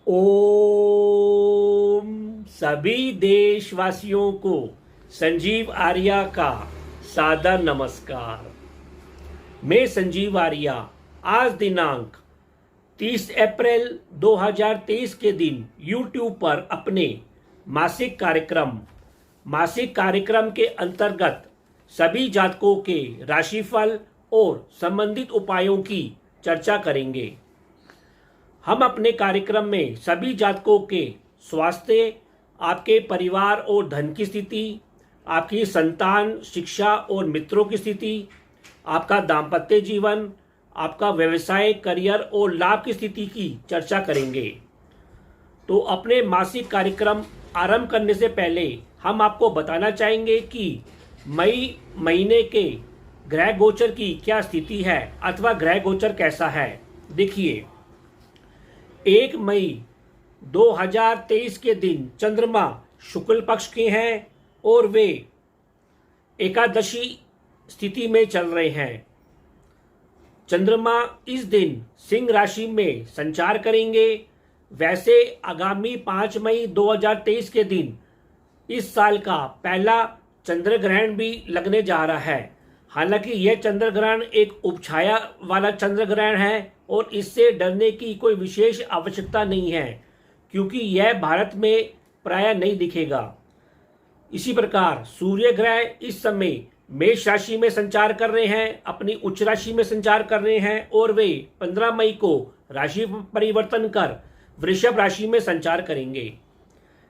ओम सभी देशवासियों को संजीव आर्या का सादर नमस्कार। मैं संजीव आर्या आज दिनांक 30 अप्रैल 2023 के दिन YouTube पर अपने मासिक कार्यक्रम के अंतर्गत सभी जातकों के राशिफल और संबंधित उपायों की चर्चा करेंगे। हम अपने कार्यक्रम में सभी जातकों के स्वास्थ्य, आपके परिवार और धन की स्थिति, आपकी संतान, शिक्षा और मित्रों की स्थिति, आपका दाम्पत्य जीवन, आपका व्यवसाय, करियर और लाभ की स्थिति की चर्चा करेंगे। तो अपने मासिक कार्यक्रम आरंभ करने से पहले हम आपको बताना चाहेंगे कि मई महीने के ग्रह गोचर की क्या स्थिति है अथवा ग्रह गोचर कैसा है। देखिए, 1 मई 2023 के दिन चंद्रमा शुक्ल पक्ष के हैं और वे एकादशी स्थिति में चल रहे हैं। चंद्रमा इस दिन सिंह राशि में संचार करेंगे। वैसे आगामी 5 मई 2023 के दिन इस साल का पहला चंद्र ग्रहण भी लगने जा रहा है। हालांकि यह चंद्र ग्रहण एक उपछाया वाला चंद्र ग्रहण है और इससे डरने की कोई विशेष आवश्यकता नहीं है, क्योंकि यह भारत में प्रायः नहीं दिखेगा। इसी प्रकार सूर्य ग्रह इस समय मेष राशि में संचार कर रहे हैं, अपनी उच्च राशि में संचार कर रहे हैं और वे 15 मई को राशि परिवर्तन कर वृषभ राशि में संचार करेंगे।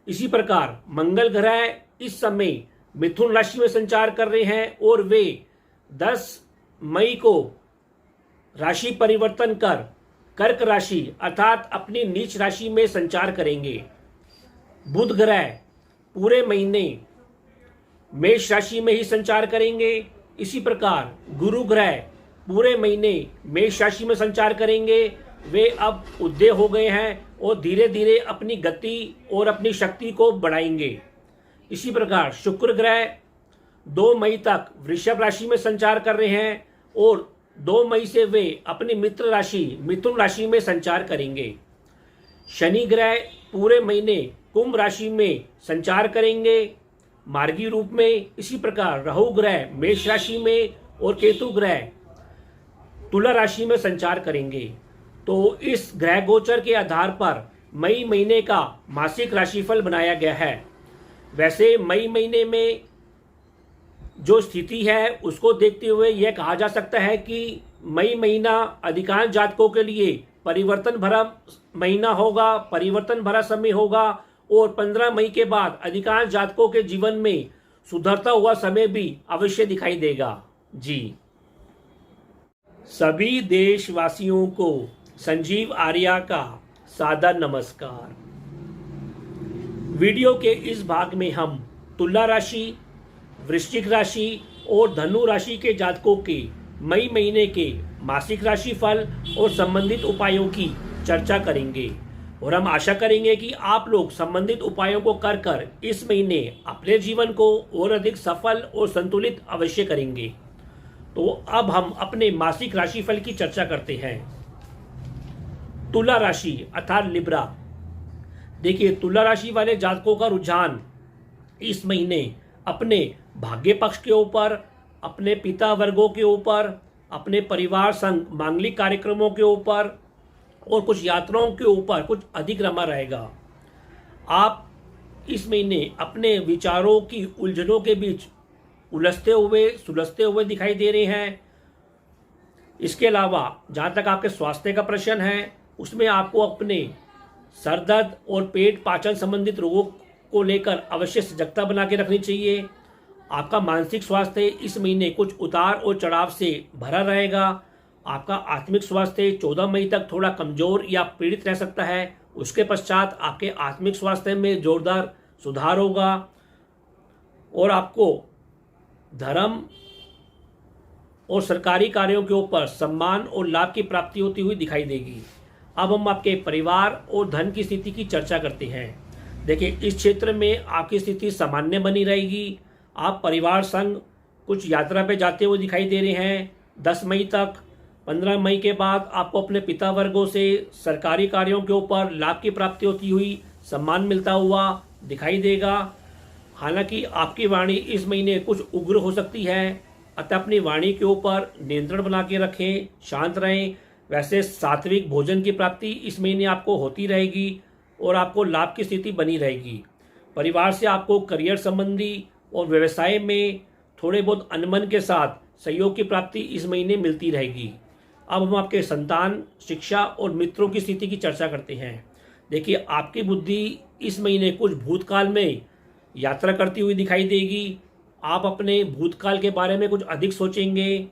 इसी प्रकार मंगल ग्रह इस समय मिथुन राशि में संचार कर रहे हैं और वे 10 मई को राशि परिवर्तन कर कर्क राशि अर्थात अपनी नीच राशि में संचार करेंगे। बुध ग्रह पूरे महीने मेष राशि में ही संचार करेंगे। इसी प्रकार गुरु ग्रह पूरे महीने मेष राशि में संचार करेंगे। वे अब उदय हो गए हैं और धीरे धीरे अपनी गति और अपनी शक्ति को बढ़ाएंगे। इसी प्रकार शुक्र ग्रह 2 मई तक वृषभ राशि में संचार कर रहे हैं और 2 मई से वे अपनी मित्र राशि मिथुन राशि में संचार करेंगे। शनि ग्रह पूरे महीने कुंभ राशि में संचार करेंगे मार्गी रूप में। इसी प्रकार राहु ग्रह मेष राशि में और केतु ग्रह तुला राशि में संचार करेंगे। तो इस ग्रह गोचर के आधार पर मई महीने का मासिक राशिफल बनाया गया है। वैसे मई महीने में जो स्थिति है उसको देखते हुए यह कहा जा सकता है कि मई महीना अधिकांश जातकों के लिए परिवर्तन भरा महीना होगा, परिवर्तन भरा समय होगा और 15 मई के बाद अधिकांश जातकों के जीवन में सुधरता हुआ समय भी अवश्य दिखाई देगा। जी, सभी देशवासियों को संजीव आर्या का सादर नमस्कार। वीडियो के इस भाग में हम तुला राशि, वृश्चिक राशि और धनु राशि के जातकों के मई महीने के मासिक राशिफल और संबंधित उपायों की चर्चा करेंगे और हम आशा करेंगे कि आप लोग संबंधित उपायों को कर इस महीने अपने जीवन को और अधिक सफल और संतुलित अवश्य करेंगे। तो अब हम अपने मासिक राशिफल की चर्चा करते हैं। तुला राशि अर्थात लिब्रा। देखिए, तुला राशि वाले जातकों का रुझान इस महीने अपने भाग्य पक्ष के ऊपर, अपने पिता वर्गों के ऊपर, अपने परिवार संग मांगलिक कार्यक्रमों के ऊपर और कुछ यात्राओं के ऊपर कुछ अधिक रमा रहेगा। आप इस महीने अपने विचारों की उलझनों के बीच सुलझते हुए दिखाई दे रहे हैं। इसके अलावा जहाँ तक आपके स्वास्थ्य का प्रश्न है उसमें आपको अपने सर दर्द और पेट पाचन संबंधित रोगों को लेकर अवश्य सजगता बना के रखनी चाहिए। आपका मानसिक स्वास्थ्य इस महीने कुछ उतार और चढ़ाव से भरा रहेगा। आपका आत्मिक स्वास्थ्य 14 मई तक थोड़ा कमजोर या पीड़ित रह सकता है। उसके पश्चात आपके आत्मिक स्वास्थ्य में जोरदार सुधार होगा और आपको धर्म और सरकारी कार्यों के ऊपर सम्मान और लाभ की प्राप्ति होती हुई दिखाई देगी। अब हम आपके परिवार और धन की स्थिति की चर्चा करते हैं। देखिए, इस क्षेत्र में आपकी स्थिति सामान्य बनी रहेगी। आप परिवार संग कुछ यात्रा पे जाते हुए दिखाई दे रहे हैं 10 मई तक। 15 मई के बाद आपको अपने पिता वर्गों से सरकारी कार्यों के ऊपर लाभ की प्राप्ति होती हुई, सम्मान मिलता हुआ दिखाई देगा। हालांकि आपकी वाणी इस महीने कुछ उग्र हो सकती है, अतः अपनी वाणी के ऊपर नियंत्रण बना के रखें, शांत रहें। वैसे सात्विक भोजन की प्राप्ति इस महीने आपको होती रहेगी और आपको लाभ की स्थिति बनी रहेगी। परिवार से आपको करियर संबंधी और व्यवसाय में थोड़े बहुत अनमन के साथ सहयोग की प्राप्ति इस महीने मिलती रहेगी। अब हम आपके संतान, शिक्षा और मित्रों की स्थिति की चर्चा करते हैं। देखिए, आपकी बुद्धि इस महीने कुछ भूतकाल में यात्रा करती हुई दिखाई देगी। आप अपने भूतकाल के बारे में कुछ अधिक सोचेंगे।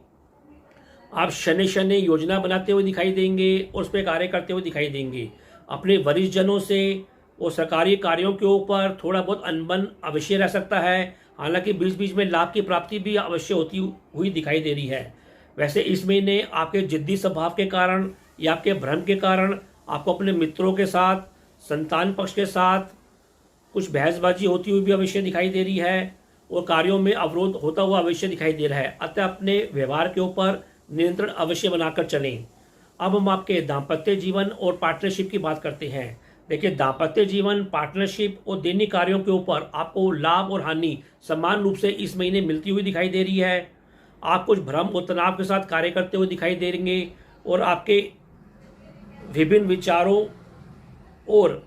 आप शनि शनि योजना बनाते हुए दिखाई देंगे और उस पर कार्य करते हुए दिखाई देंगे। अपने वरिष्ठ जनों से और सरकारी कार्यों के ऊपर थोड़ा बहुत अनबन अवश्य रह सकता है। हालांकि बीच बीच में लाभ की प्राप्ति भी अवश्य होती हुई दिखाई दे रही है। वैसे इस महीने आपके जिद्दी स्वभाव के कारण या आपके भ्रम के कारण आपको अपने मित्रों के साथ, संतान पक्ष के साथ कुछ बहसबाजी होती हुई भी अवश्य दिखाई दे रही है और कार्यों में अवरोध होता हुआ अवश्य दिखाई दे रहा है। अतः अपने व्यवहार के ऊपर नियंत्रण अवश्य बनाकर चलें। अब हम आपके दाम्पत्य जीवन और पार्टनरशिप की बात करते हैं। देखिए, दाम्पत्य जीवन, पार्टनरशिप और दैनिक कार्यों के ऊपर आपको लाभ और हानि समान रूप से इस महीने मिलती हुई दिखाई दे रही है। आप कुछ भ्रम और तनाव के साथ कार्य करते हुए दिखाई दे देंगे और आपके विभिन्न विचारों और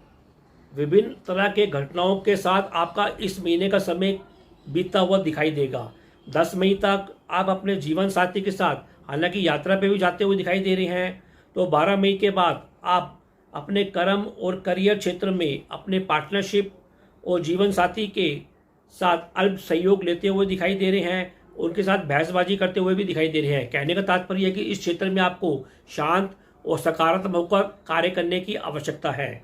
विभिन्न तरह के घटनाओं के साथ आपका इस महीने का समय बीतता हुआ दिखाई देगा। 10 मई तक आप अपने जीवन साथी के साथ हालांकि यात्रा पे भी जाते हुए दिखाई दे रहे हैं, तो 12 मई के बाद आप अपने कर्म और करियर क्षेत्र में अपने पार्टनरशिप और जीवन साथी के साथ अल्प सहयोग लेते हुए दिखाई दे रहे हैं, उनके साथ बहसबाजी करते हुए भी दिखाई दे रहे हैं। कहने का तात्पर्य है कि इस क्षेत्र में आपको शांत और सकारात्मक होकर कार्य करने की आवश्यकता है।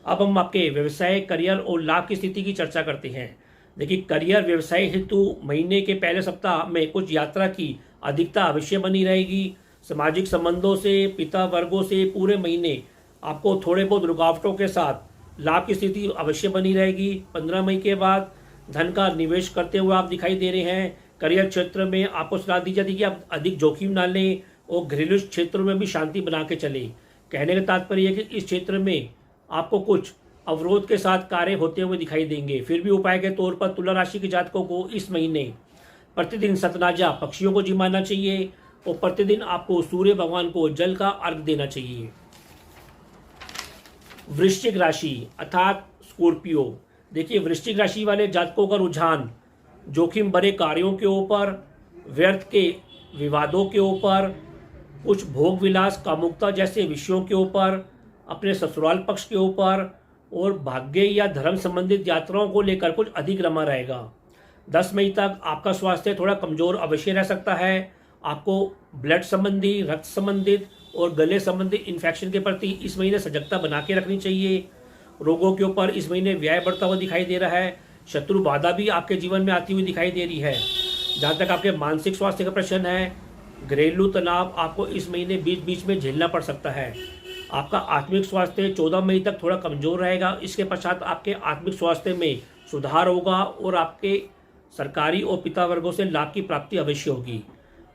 अब हम आपके व्यवसाय, करियर और लाभ की स्थिति की चर्चा करते हैं। देखिए, करियर व्यवसाय हेतु महीने के पहले सप्ताह में कुछ यात्रा की अधिकता अवश्य बनी रहेगी। सामाजिक संबंधों से, पिता वर्गों से पूरे महीने आपको थोड़े बहुत रुकावटों के साथ लाभ की स्थिति अवश्य बनी रहेगी। 15 मई के बाद धन का निवेश करते हुए आप दिखाई दे रहे हैं। करियर क्षेत्र में आपको सलाह दी जाती है कि आप अधिक जोखिम ना लें और घरेलू क्षेत्रों में भी शांति बना के चलें। कहने का तात्पर्य है कि इस क्षेत्र में आपको कुछ अवरोध के साथ कार्य होते हुए दिखाई देंगे। फिर भी उपाय के तौर पर तुला राशि के जातकों को इस महीने प्रतिदिन सतनाजा पक्षियों को जिमाना चाहिए और प्रतिदिन आपको सूर्य भगवान को जल का अर्घ देना चाहिए। वृश्चिक राशि अर्थात स्कॉर्पियो। देखिए, वृश्चिक राशि वाले जातकों का रुझान जोखिम भरे कार्यों के ऊपर, व्यर्थ के विवादों के ऊपर, कुछ भोग विलास, कामुकता जैसे विषयों के ऊपर, अपने ससुराल पक्ष के ऊपर और भाग्य या धर्म संबंधित यात्राओं को लेकर कुछ अधिक रमा रहेगा। 10 मई तक आपका स्वास्थ्य थोड़ा कमजोर अवश्य रह सकता है। आपको ब्लड संबंधी, रक्त संबंधित और गले संबंधी इन्फेक्शन के प्रति इस महीने सजगता बना के रखनी चाहिए। रोगों के ऊपर इस महीने व्यय बढ़ता हुआ दिखाई दे रहा है। शत्रु बाधा भी आपके जीवन में आती हुई दिखाई दे रही है। जहाँ तक आपके मानसिक स्वास्थ्य का प्रश्न है, घरेलू तनाव आपको इस महीने बीच बीच में झेलना पड़ सकता है। आपका आत्मिक स्वास्थ्य 14 मई तक थोड़ा कमजोर रहेगा। इसके पश्चात आपके आत्मिक स्वास्थ्य में सुधार होगा और आपके सरकारी और पिता वर्गों से लाभ की प्राप्ति अवश्य होगी।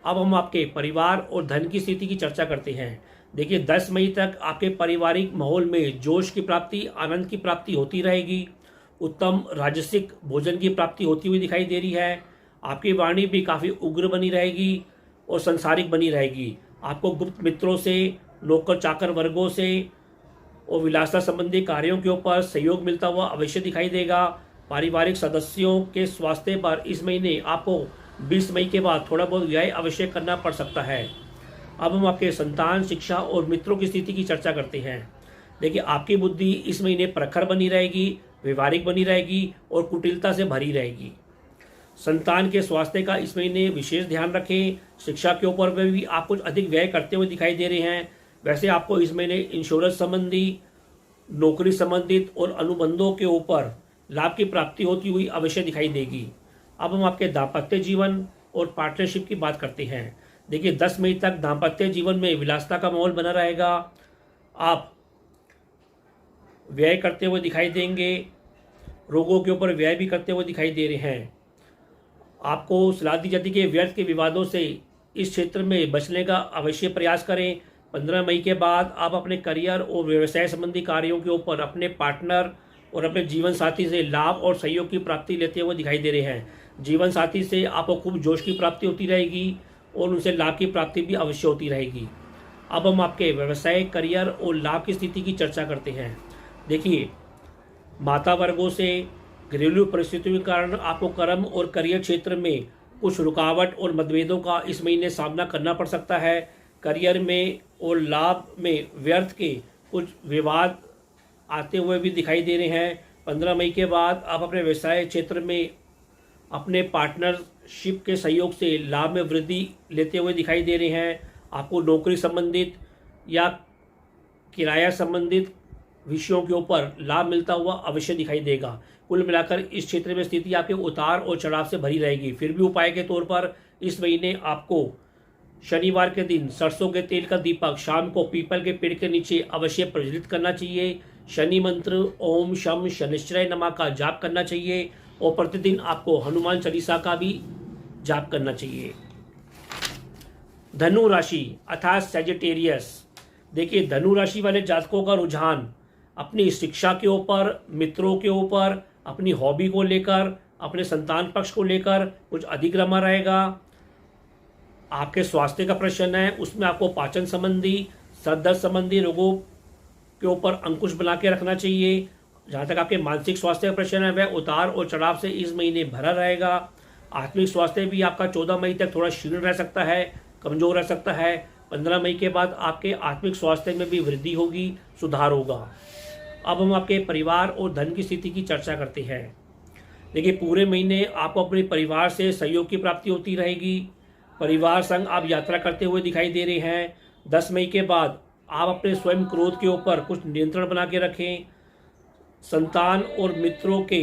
अब हम आपके परिवार और धन की स्थिति की चर्चा करते हैं। देखिए, 10 मई तक आपके पारिवारिक माहौल में जोश की प्राप्ति, आनंद की प्राप्ति होती रहेगी। उत्तम राजसिक भोजन की प्राप्ति होती हुई दिखाई दे रही है। आपकी वाणी भी काफ़ी उग्र बनी रहेगी और संसारिक बनी रहेगी। आपको गुप्त मित्रों से, नौकर चाकर वर्गों से और विलासता संबंधी कार्यों के ऊपर सहयोग मिलता हुआ अवश्य दिखाई देगा। पारिवारिक सदस्यों के स्वास्थ्य पर इस महीने आपको 20 मई के बाद थोड़ा बहुत व्यय अवश्य करना पड़ सकता है। अब हम आपके संतान, शिक्षा और मित्रों की स्थिति की चर्चा करते हैं। देखिए, आपकी बुद्धि इस महीने प्रखर बनी रहेगी, व्यवहारिक बनी रहेगी और कुटिलता से भरी रहेगी। संतान के स्वास्थ्य का इस महीने विशेष ध्यान रखें। शिक्षा के ऊपर भी आप कुछ अधिक व्यय करते हुए दिखाई दे रहे हैं। वैसे आपको इस महीने इंश्योरेंस संबंधी, नौकरी संबंधित और अनुबंधों के ऊपर लाभ की प्राप्ति होती हुई अवश्य दिखाई देगी। अब हम आपके दाम्पत्य जीवन और पार्टनरशिप की बात करते हैं। देखिए, 10 मई तक दाम्पत्य जीवन में विलासता का माहौल बना रहेगा। आप व्यय करते हुए दिखाई देंगे। रोगों के ऊपर व्यय भी करते हुए दिखाई दे रहे हैं। आपको सलाह दी जाती है कि व्यर्थ के विवादों से इस क्षेत्र में बचने का अवश्य प्रयास करें। 15 मई के बाद आप अपने करियर और व्यवसाय संबंधी कार्यों के ऊपर अपने पार्टनर और अपने जीवन साथी से लाभ और सहयोग की प्राप्ति लेते हुए दिखाई दे रहे हैं। जीवन साथी से आपको खूब जोश की प्राप्ति होती रहेगी और उनसे लाभ की प्राप्ति भी अवश्य होती रहेगी। अब हम आपके व्यवसाय, करियर और लाभ की स्थिति की चर्चा करते हैं। देखिए, माता वर्गों से घरेलू परिस्थितियों के कारण आपको कर्म और करियर क्षेत्र में कुछ रुकावट और मतभेदों का इस महीने सामना करना पड़ सकता है। करियर में और लाभ में व्यर्थ के कुछ विवाद आते हुए भी दिखाई दे रहे हैं। 15 मई के बाद आप अपने व्यवसाय क्षेत्र में अपने पार्टनरशिप के सहयोग से लाभ में वृद्धि लेते हुए दिखाई दे रहे हैं। आपको नौकरी संबंधित या किराया संबंधित विषयों के ऊपर लाभ मिलता हुआ अवश्य दिखाई देगा। कुल मिलाकर इस क्षेत्र में स्थिति आपके उतार और चढ़ाव से भरी रहेगी। फिर भी उपाय के तौर पर इस महीने आपको शनिवार के दिन सरसों के तेल का दीपक शाम को पीपल के पेड़ के नीचे अवश्य प्रज्वलित करना चाहिए। शनि मंत्र ओम शम शनिश्चराय नमः का जाप करना चाहिए और प्रतिदिन आपको हनुमान चालीसा का भी जाप करना चाहिए। धनु राशि अर्थात सैजिटेरियस। देखिए, धनु राशि वाले जातकों का रुझान अपनी शिक्षा के ऊपर, मित्रों के ऊपर, अपनी हॉबी को लेकर, अपने संतान पक्ष को लेकर कुछ अधिक रमा रहेगा। आपके स्वास्थ्य का प्रश्न है, उसमें आपको पाचन संबंधी, सर संबंधी रोगों के ऊपर अंकुश बना के रखना चाहिए। जहाँ तक आपके मानसिक स्वास्थ्य का प्रश्न है, वह उतार और चढ़ाव से इस महीने भरा रहेगा। आत्मिक स्वास्थ्य भी आपका 14 मई तक थोड़ा क्षीण रह सकता है, कमजोर रह सकता है। 15 मई के बाद आपके आत्मिक स्वास्थ्य में भी वृद्धि होगी, सुधार होगा। अब हम आपके परिवार और धन की स्थिति की चर्चा करते हैं। देखिए, पूरे महीने आपको अपने परिवार से सहयोग की प्राप्ति होती रहेगी। परिवार संग आप यात्रा करते हुए दिखाई दे रहे हैं। 10 मई के बाद आप अपने स्वयं क्रोध के ऊपर कुछ नियंत्रण बना के रखें। संतान और मित्रों के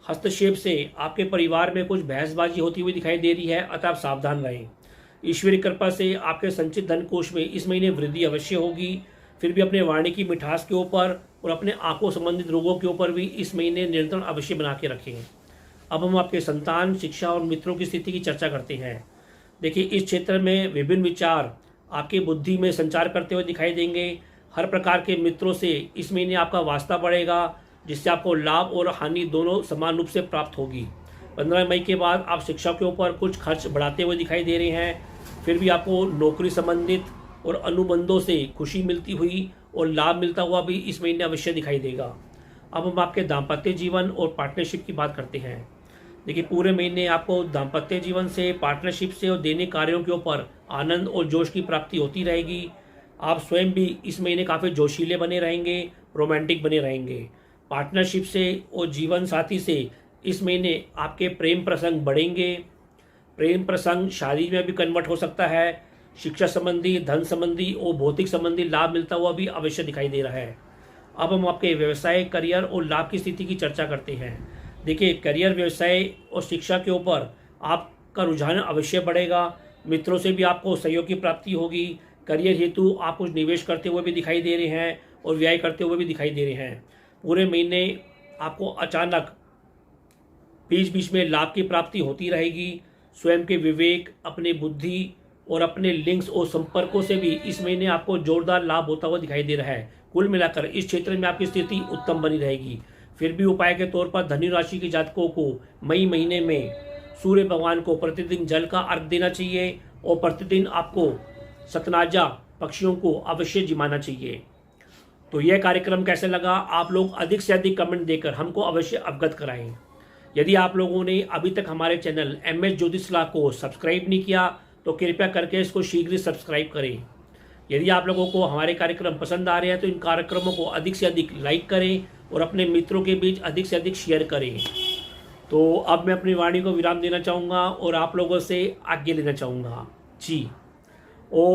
हस्तक्षेप से आपके परिवार में कुछ बहसबाजी होती हुई दिखाई दे रही है, अतः आप सावधान रहें। ईश्वरी कृपा से आपके संचित धन कोष में इस महीने वृद्धि अवश्य होगी। फिर भी अपने वाणी की मिठास के ऊपर और अपने आंखों संबंधित रोगों के ऊपर भी इस महीने नियंत्रण अवश्य बना के रखें। अब हम आपके संतान, शिक्षा और मित्रों की स्थिति की चर्चा करते हैं। देखिए, इस क्षेत्र में विभिन्न विचार आपकी बुद्धि में संचार करते हुए दिखाई देंगे। हर प्रकार के मित्रों से इस महीने आपका वास्ता बढ़ेगा, जिससे आपको लाभ और हानि दोनों समान रूप से प्राप्त होगी। 15 मई के बाद आप शिक्षा के ऊपर कुछ खर्च बढ़ाते हुए दिखाई दे रहे हैं। फिर भी आपको नौकरी संबंधित और अनुबंधों से खुशी मिलती हुई और लाभ मिलता हुआ भी इस महीने अवश्य दिखाई देगा। अब हम आपके दाम्पत्य जीवन और पार्टनरशिप की बात करते हैं। देखिए, पूरे महीने आपको दाम्पत्य जीवन से, पार्टनरशिप से और दैनिक कार्यों के ऊपर आनंद और जोश की प्राप्ति होती रहेगी। आप स्वयं भी इस महीने काफ़ी जोशीले बने रहेंगे, रोमांटिक बने रहेंगे। पार्टनरशिप से और जीवन साथी से इस महीने आपके प्रेम प्रसंग बढ़ेंगे। प्रेम प्रसंग शादी में भी कन्वर्ट हो सकता है। शिक्षा संबंधी, धन संबंधी और भौतिक संबंधी लाभ मिलता हुआ भी अवश्य दिखाई दे रहा है। अब हम आपके व्यवसाय, करियर और लाभ की स्थिति की चर्चा करते हैं। देखिए, करियर, व्यवसाय और शिक्षा के ऊपर आपका रुझान अवश्य बढ़ेगा। मित्रों से भी आपको सहयोग की प्राप्ति होगी। करियर हेतु आप कुछ निवेश करते हुए भी दिखाई दे रहे हैं और व्यय करते हुए भी दिखाई दे रहे हैं। पूरे महीने आपको अचानक बीच बीच में लाभ की प्राप्ति होती रहेगी। स्वयं के विवेक, अपनी बुद्धि और अपने लिंक्स और संपर्कों से भी इस महीने आपको जोरदार लाभ होता हुआ दिखाई दे रहा है। कुल मिलाकर इस क्षेत्र में आपकी स्थिति उत्तम बनी रहेगी। फिर भी उपाय के तौर पर धनु राशि के जातकों को मई महीने में सूर्य भगवान को प्रतिदिन जल का अर्घ देना चाहिए और प्रतिदिन आपको सतनाजा पक्षियों को अवश्य जिमाना चाहिए। तो यह कार्यक्रम कैसे लगा, आप लोग अधिक से अधिक कमेंट देकर हमको अवश्य अवगत कराएं। यदि आप लोगों ने अभी तक हमारे चैनल MS ज्योतिष सलाह को सब्सक्राइब नहीं किया तो कृपया करके इसको शीघ्र सब्सक्राइब करें। यदि आप लोगों को हमारे कार्यक्रम पसंद आ रहे हैं तो इन कार्यक्रमों को अधिक से अधिक लाइक करें और अपने मित्रों के बीच अधिक से अधिक शेयर करें। तो अब मैं अपनी वाणी को विराम देना चाहूँगा और आप लोगों से आज्ञा लेना चाहूँगा। जी, ओम।